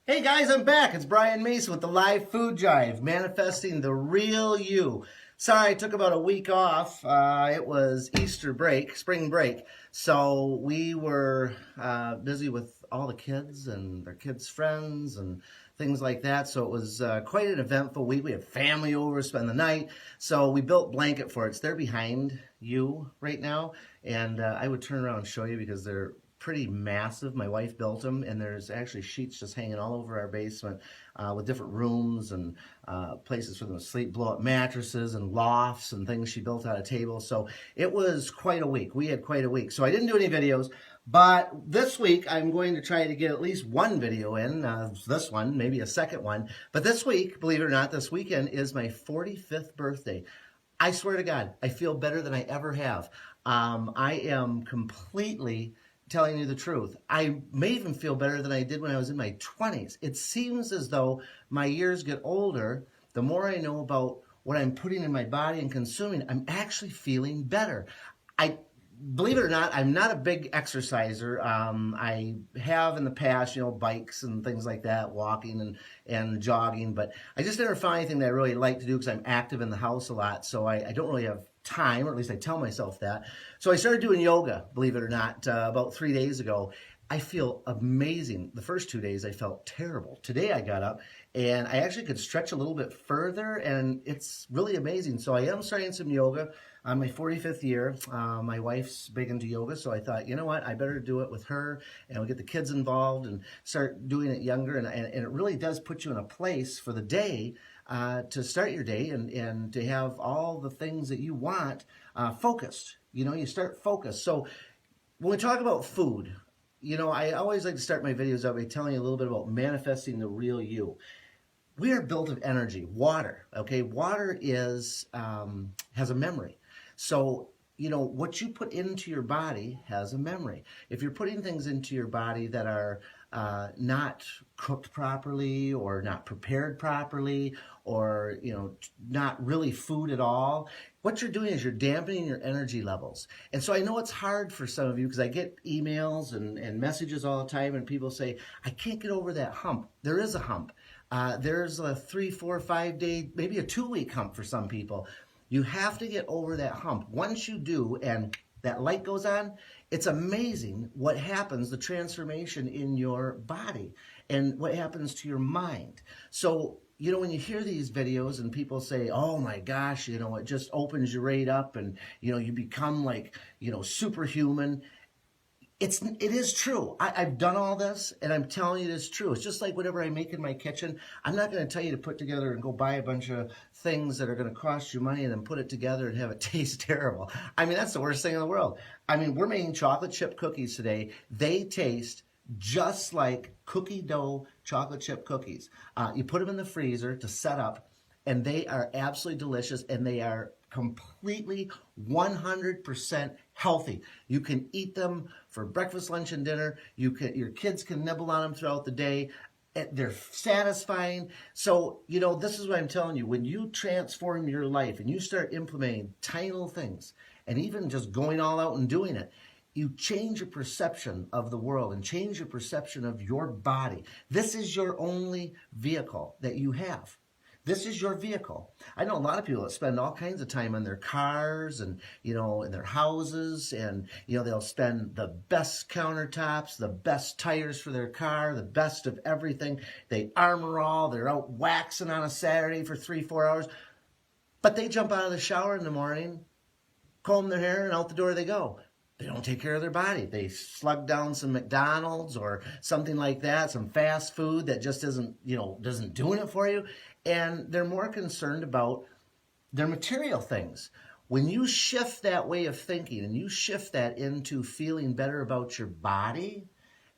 Hey guys, I'm back. It's Brian Mason with the Live Food Drive, manifesting the real you. Sorry, I took about a week off. It was Easter break, spring break. So we were busy with all the kids and their kids' friends and things like that. So it was quite an eventful week. We had family over, spend the night. So we built blanket forts. They're behind you right now. And I would turn around and show you because they're pretty massive. My wife built them, and there's actually sheets just hanging all over our basement with different rooms and places for them to sleep, blow up mattresses and lofts and things she built out of tables. So it was quite a week. We had quite a week. So I didn't do any videos, but this week I'm going to try to get at least one video in, this one, maybe a second one. But this week, believe it or not, this weekend is my 45th birthday. I swear to God, I feel better than I ever have. I am completely telling you the truth. I may even feel better than I did when I was in my 20s. It seems as though my years get older, the more I know about what I'm putting in my body and consuming, I'm actually feeling better. Believe it or not, I'm not a big exerciser. I have in the past, bikes and things like that, walking and jogging, but I just never found anything that I really like to do because I'm active in the house a lot, so I don't really have time, or at least I tell myself that. So I started doing yoga, believe it or not, about 3 days ago. I feel amazing. The first 2 days I felt terrible. Today I got up and I actually could stretch a little bit further, and it's really amazing. So I am starting some yoga on my 45th year. My wife's big into yoga, so I thought, you know what, I better do it with her, and we'll get the kids involved and start doing it younger. And it really does put you in a place for the day to start your day and to have all the things that you want focused. You start focused. So when we talk about food, I always like to start my videos out by telling you a little bit about manifesting the real you. We are built of energy, water, okay? Water has a memory. So, what you put into your body has a memory. If you're putting things into your body that are not cooked properly or not prepared properly or, not really food at all, what you're doing is you're dampening your energy levels. And so I know it's hard for some of you because I get emails and messages all the time and people say, I can't get over that hump. There is a hump. There's a 3, 4, 5 day, maybe a 2-week hump for some people. You have to get over that hump. Once you do, and that light goes on, it's amazing what happens, the transformation in your body and what happens to your mind. So, when you hear these videos and people say, oh my gosh, it just opens you right up and, you become like, superhuman. It is true. I've done all this, and I'm telling you it's true. It's just like whatever I make in my kitchen. I'm not going to tell you to put together and go buy a bunch of things that are going to cost you money and then put it together and have it taste terrible. I mean, that's the worst thing in the world. I mean, we're making chocolate chip cookies today. They taste just like cookie dough chocolate chip cookies. You put them in the freezer to set up, and they are absolutely delicious, and they are completely 100% healthy. You can eat them for breakfast, lunch, and dinner. Your kids can nibble on them throughout the day. They're satisfying. So, this is what I'm telling you. When you transform your life and you start implementing tiny little things and even just going all out and doing it, you change your perception of the world and change your perception of your body. This is your only vehicle that you have. This is your vehicle. I know a lot of people that spend all kinds of time on their cars and, in their houses, and, they'll spend the best countertops, the best tires for their car, the best of everything. They armor all, they're out waxing on a Saturday for 3, 4 hours, but they jump out of the shower in the morning, comb their hair, and out the door they go. They don't take care of their body. They slug down some McDonald's or something like that, some fast food that just isn't doing it for you. And they're more concerned about their material things. When you shift that way of thinking and you shift that into feeling better about your body,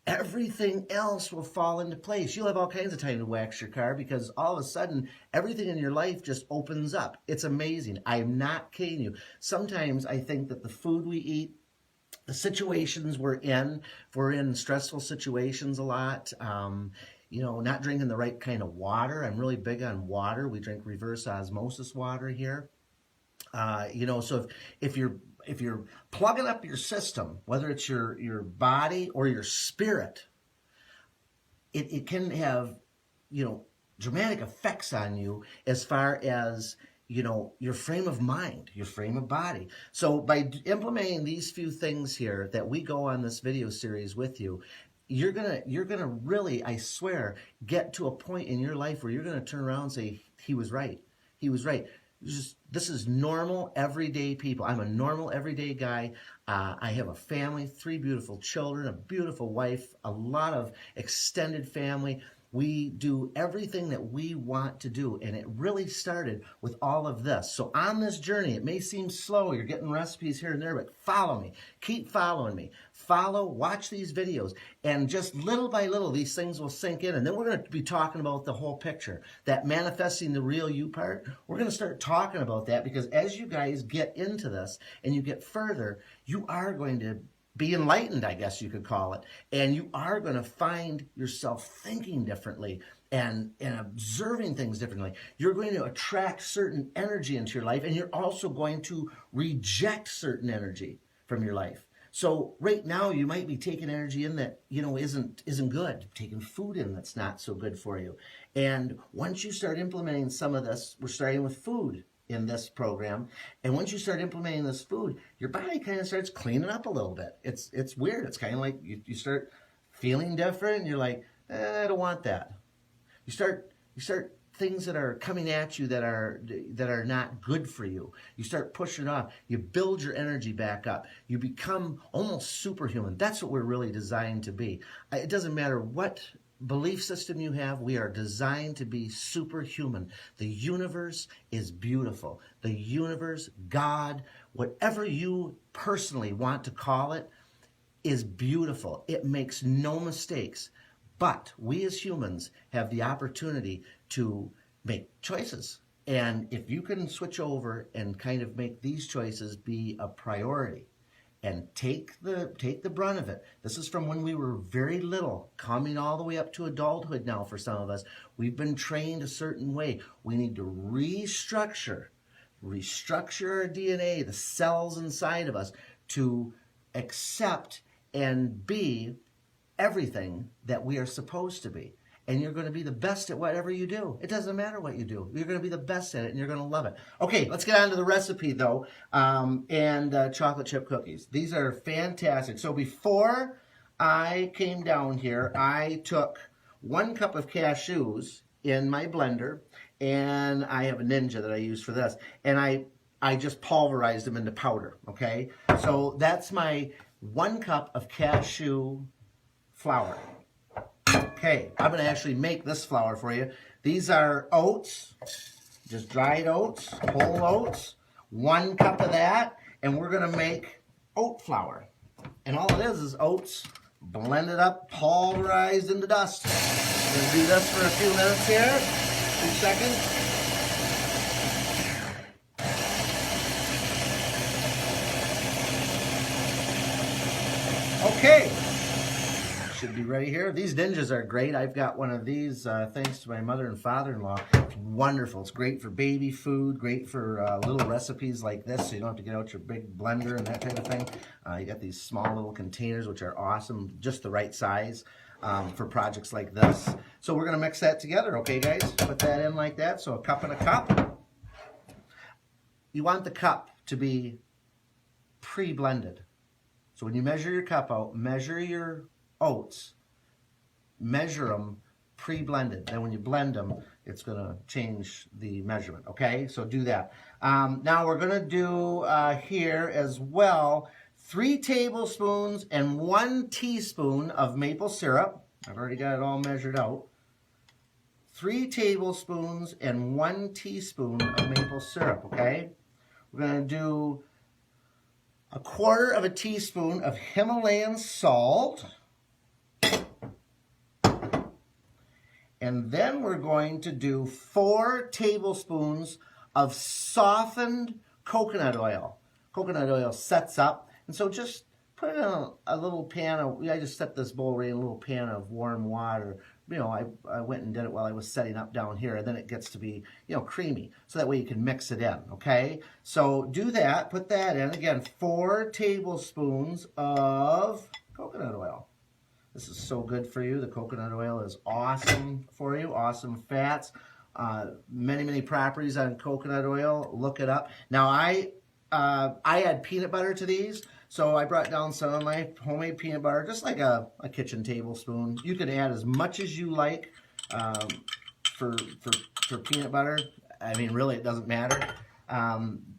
everything else will fall into place. You'll have all kinds of time to wax your car because all of a sudden, everything in your life just opens up. It's amazing. I'm not kidding you. Sometimes I think that the food we eat, the situations we're in, if we're in stressful situations a lot, not drinking the right kind of water. I'm really big on water. We drink reverse osmosis water here. So if you're plugging up your system, whether it's your body or your spirit, it can have, dramatic effects on you as far as, your frame of mind, your frame of body. So by implementing these few things here that we go on this video series with you, you're gonna really, I swear, get to a point in your life where you're gonna turn around and say, he was right. He was right. This is normal, everyday people. I'm a normal, everyday guy. I have a family, 3 beautiful children, a beautiful wife, a lot of extended family. We do everything that we want to do, and it really started with all of this. So on this journey, it may seem slow. You're getting recipes here and there, but follow me. Keep following me. Watch these videos, and just little by little, these things will sink in, and then we're going to be talking about the whole picture, that manifesting the real you part. We're going to start talking about that, because as you guys get into this and you get further, you are going to be enlightened, I guess you could call it. And you are going to find yourself thinking differently and observing things differently. You're going to attract certain energy into your life, and you're also going to reject certain energy from your life. So right now you might be taking energy in that, isn't good, taking food in that's not so good for you. And once you start implementing some of this, we're starting with food in this program, and once you start implementing this food, your body kind of starts cleaning up a little bit. It's weird. It's kind of like you start feeling different, and you're like, I don't want that. You start things that are coming at you that are not good for you. You start pushing it off. You build your energy back up. You become almost superhuman. That's what we're really designed to be. It doesn't matter what belief system you have, we are designed to be superhuman. The universe is beautiful. The universe, God, whatever you personally want to call it, is beautiful. It makes no mistakes. But we as humans have the opportunity to make choices. And if you can switch over and kind of make these choices be a priority, and take the brunt of it. This is from when we were very little, coming all the way up to adulthood now for some of us. We've been trained a certain way. We need to restructure our DNA, the cells inside of us, to accept and be everything that we are supposed to be. And you're going to be the best at whatever you do. It doesn't matter what you do. You're going to be the best at it, and you're going to love it. Okay, let's get on to the recipe, though, and chocolate chip cookies. These are fantastic. So before I came down here, I took 1 cup of cashews in my blender, and I have a Ninja that I use for this, and I just pulverized them into powder, okay? So that's my 1 cup of cashew flour. Okay, I'm going to actually make this flour for you. These are oats, just dried oats, whole oats, 1 cup of that, and we're going to make oat flour. And all it is oats blended up, pulverized into dust. I'm going to do this for a few minutes here, 2 seconds. Okay. Should be ready here. These Ninjas are great. I've got one of these thanks to my mother and father-in-law. It's wonderful. It's great for baby food, great for little recipes like this, so you don't have to get out your big blender and that type of thing. You got these small little containers, which are awesome, just the right size for projects like this. So we're going to mix that together, okay, guys? Put that in like that, so a cup and a cup. You want the cup to be pre-blended. So when you measure your cup out, measure your oats, measure them pre-blended. Then when you blend them, it's going to change the measurement, okay? So do that. Now we're going to do here as well 3 tablespoons and 1 teaspoon of maple syrup. I've already got it all measured out. 3 tablespoons and 1 teaspoon of maple syrup, okay? We're going to do 1/4 of a teaspoon of Himalayan salt. And then we're going to do 4 tablespoons of softened coconut oil. Coconut oil sets up. And so just put it in a little pan of, I just set this bowl right in a little pan of warm water. You know, I went and did it while I was setting up down here, and then it gets to be, creamy. So that way you can mix it in, okay? So do that, put that in. Again, 4 tablespoons of coconut oil. This is so good for you. The coconut oil is awesome for you, awesome fats. Many properties on coconut oil. Look it up. Now I add peanut butter to these, so I brought down some of my homemade peanut butter, just like a kitchen tablespoon. You can add as much as you like for peanut butter. I mean, really, it doesn't matter.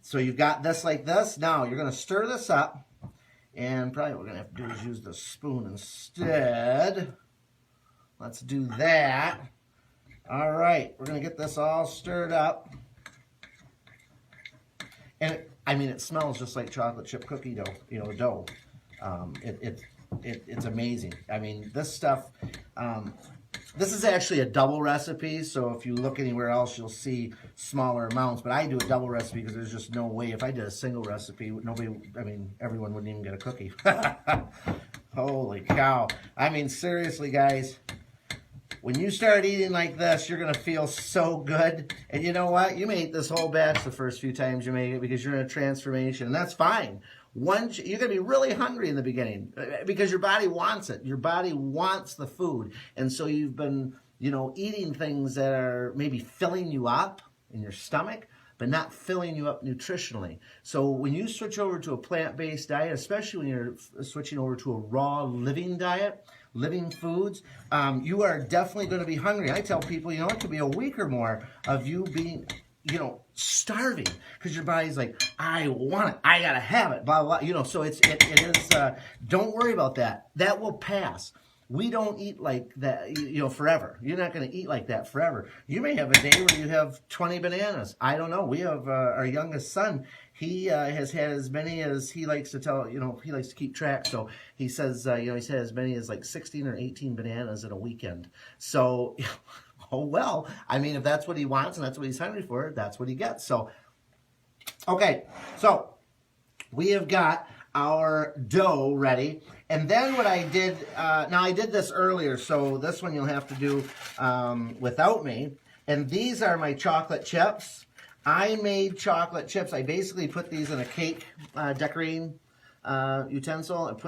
So you've got this like this. Now you're going to stir this up, and probably what we're going to have to do is use the spoon instead. Let's do that. All right, we're going to get this all stirred up. And it smells just like chocolate chip cookie dough, dough. It's amazing. I mean, this stuff, this is actually a double recipe, so if you look anywhere else, you'll see smaller amounts. But I do a double recipe because there's just no way. If I did a single recipe, everyone wouldn't even get a cookie. Holy cow. I mean, seriously, guys. When you start eating like this, you're going to feel so good. And you know what? You may eat this whole batch the first few times you make it because you're in a transformation, and that's fine. You're going to be really hungry in the beginning because your body wants it. Your body wants the food. And so you've been, eating things that are maybe filling you up in your stomach, but not filling you up nutritionally. So when you switch over to a plant-based diet, especially when you're switching over to a raw living diet, living foods, you are definitely going to be hungry. I tell people, it could be a week or more of you being, starving because your body's like, I want it, I gotta have it, blah, blah, so it is, don't worry about that. That will pass. We don't eat like that, forever. You're not going to eat like that forever. You may have a day where you have 20 bananas. I don't know. We have our youngest son. He has had as many as he likes to tell, he likes to keep track. So he says, he's had as many as like 16 or 18 bananas in a weekend. So, oh, well, if that's what he wants and that's what he's hungry for, that's what he gets. So, okay. So we have got our dough ready. And then what I did, now I did this earlier, so this one you'll have to do without me. And these are my chocolate chips. I made chocolate chips. I basically put these in a cake decorating utensil.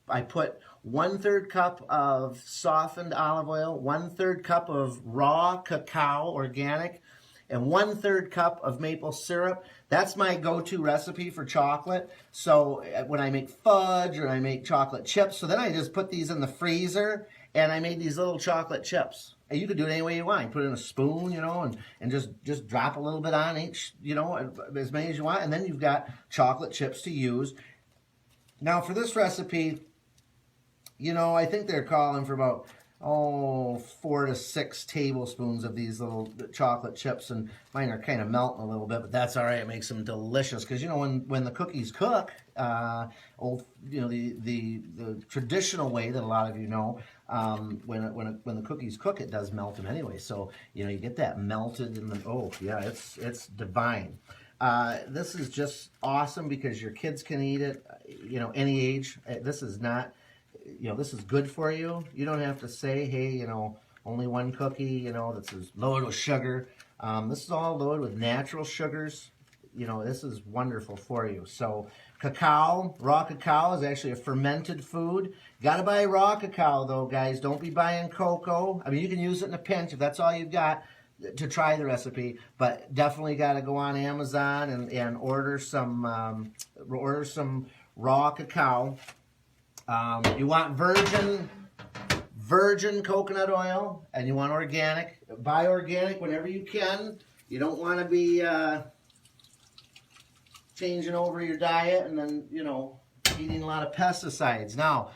I put 1/3 cup of softened olive oil, 1/3 cup of raw cacao, organic, and 1/3 cup of maple syrup. That's my go-to recipe for chocolate. So when I make fudge or I make chocolate chips, so then I just put these in the freezer and I made these little chocolate chips. And you could do it any way you want. You put it in a spoon, and just drop a little bit on each, as many as you want. And then you've got chocolate chips to use. Now for this recipe, I think they're calling for about 4 to 6 tablespoons of these little chocolate chips, and mine are kind of melting a little bit, but that's all right. It makes them delicious because when the cookies cook, the traditional way that a lot of when the cookies cook, it does melt them anyway. So you get that melted in the it's divine. This is just awesome because your kids can eat it, any age. This is not. This is good for you. You don't have to say, hey, only one cookie, this is loaded with sugar. This is all loaded with natural sugars. This is wonderful for you. So cacao, raw cacao is actually a fermented food. You got to buy raw cacao, though, guys. Don't be buying cocoa. You can use it in a pinch if that's all you've got to try the recipe, but definitely got to go on Amazon and order some raw cacao. You want virgin coconut oil, and you want organic. Buy organic whenever you can. You don't want to be changing over your diet and then, eating a lot of pesticides. Now,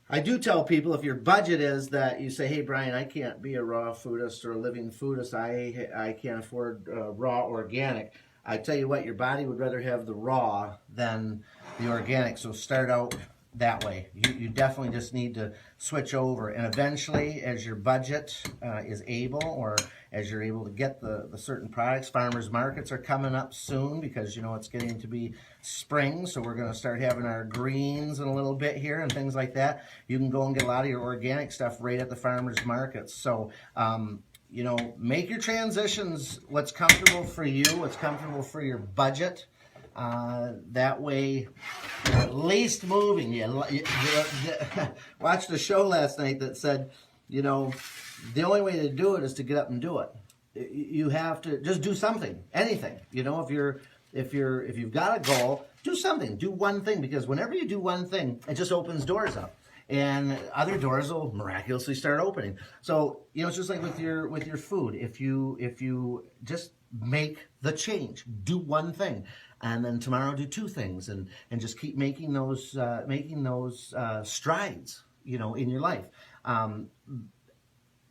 I do tell people if your budget is that you say, hey, Brian, I can't be a raw foodist or a living foodist. I can't afford raw organic. I tell you what, your body would rather have the raw than the organic. So start out that way. You definitely just need to switch over, and eventually as your budget is able, or as you're able to get the certain products, farmers markets are coming up soon because it's getting to be spring, so we're going to start having our greens in a little bit here and things like that. You can go and get a lot of your organic stuff right at the farmers markets. So make your transitions what's comfortable for you, what's comfortable for your budget. That way, you're at least moving. Watched a show last night that said, the only way to do it is to get up and do it. You have to just do something, anything. If you've got a goal, do something, do one thing, because whenever you do one thing, it just opens doors up, and other doors will miraculously start opening. So it's just like with your food. If you just make the change, do one thing, and then tomorrow do two things, and just keep making those strides, in your life.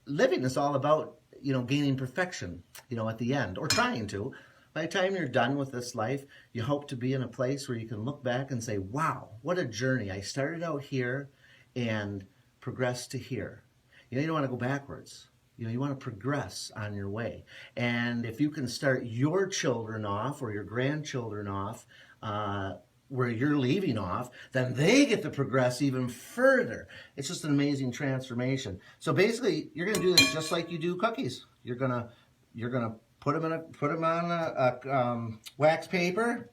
Living is all about gaining perfection, at the end, or trying to. By the time you're done with this life, you hope to be in a place where you can look back and say, wow, what a journey. I started out here and progressed to here. You don't want to go backwards. You want to progress on your way. And if you can start your children off or your grandchildren off where you're leaving off, then they get to progress even further. It's just an amazing transformation. So basically, you're going to do this just like you do cookies. You're gonna put them on a wax paper,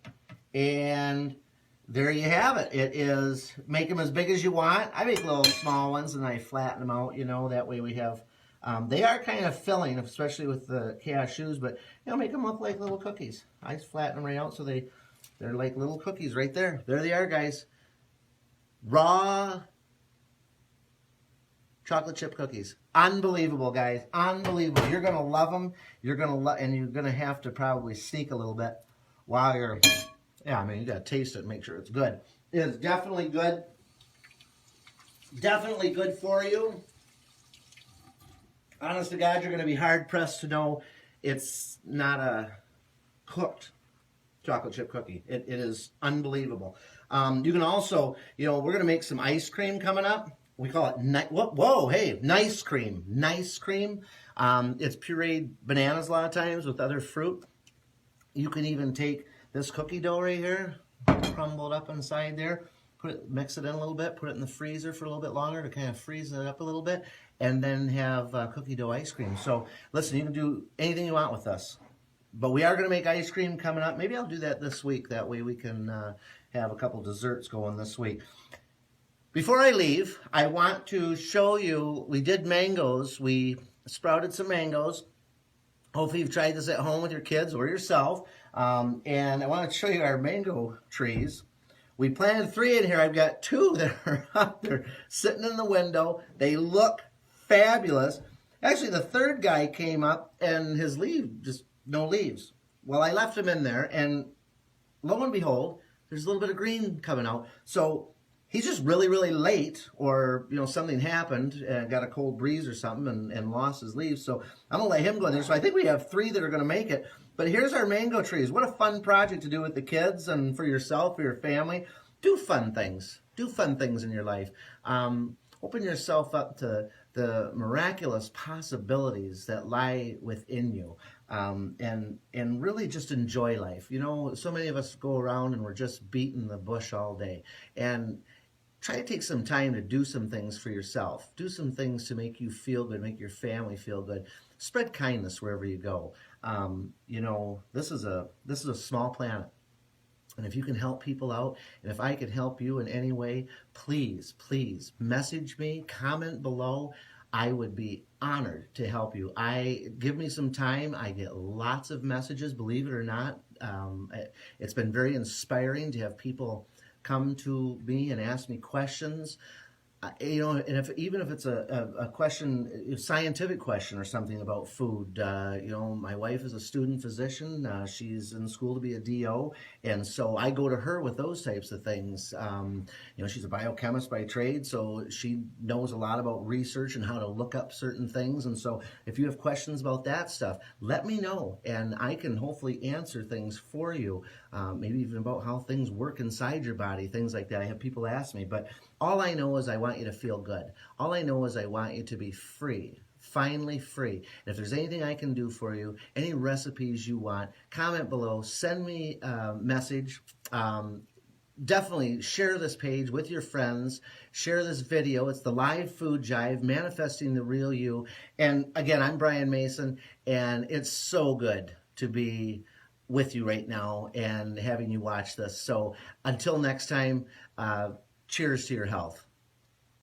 and there you have it. It is, make them as big as you want. I make little small ones and I flatten them out. That way we have. They are kind of filling, especially with the cashews, but make them look like little cookies. I flatten them right out so they're like little cookies right there. There they are, guys. Raw chocolate chip cookies. Unbelievable, guys. Unbelievable. You're going to love them. You're going to and you're going to have to probably sneak a little bit while you're, you got to taste it and make sure it's good. It is definitely good. Definitely good for you. Honest to God, you're going to be hard-pressed to know it's not a cooked chocolate chip cookie. It is unbelievable. You can also, we're going to make some ice cream coming up. We call it, nice cream. Nice cream. It's pureed bananas a lot of times with other fruit. You can even take this cookie dough right here, crumbled up inside there, mix it in a little bit, put it in the freezer for a little bit longer to kind of freeze it up a little bit, and then have cookie dough ice cream. So listen, you can do anything you want with this. But we are going to make ice cream coming up. Maybe I'll do that this week. That way we can have a couple desserts going this week. Before I leave, I want to show you, we did mangoes. We sprouted some mangoes. Hopefully you've tried this at home with your kids or yourself. And I want to show you our mango trees. We planted 3 in here. I've got 2 that are up there sitting in the window. They look fabulous. Actually, the 3rd guy came up and his leaf, just no leaves. Well, I left him in there, and lo and behold, there's a little bit of green coming out. So he's just really, really late, or something happened, got a cold breeze or something, and lost his leaves. So I'm gonna let him go in there. So I think we have 3 that are gonna make it. But here's our mango trees. What a fun project to do with the kids and for yourself, for your family. Do fun things. Do fun things in your life. Open yourself up to the miraculous possibilities that lie within you, and really just enjoy life. So many of us go around and we're just beating the bush all day. And try to take some time to do some things for yourself. Do some things to make you feel good, make your family feel good. Spread kindness wherever you go. This is a small planet. And if you can help people out, and if I can help you in any way, please, please message me, comment below. I would be honored to help you. Give me some time. I get lots of messages, believe it or not. It's been very inspiring to have people come to me and ask me questions. And even if it's a question, a scientific question or something about food, my wife is a student physician. She's in school to be a DO, and so I go to her with those types of things. She's a biochemist by trade, so she knows a lot about research and how to look up certain things. And so if you have questions about that stuff, let me know, and I can hopefully answer things for you, maybe even about how things work inside your body, things like that. I have people ask me, but all I know is I want you to feel good. All I know is I want you to be free, finally free. And if there's anything I can do for you, any recipes you want, comment below, send me a message. Definitely share this page with your friends. Share this video. It's the Live Food Jive, Manifesting the Real You. And again, I'm Brian Mason, and it's so good to be with you right now and having you watch this. So until next time, cheers to your health.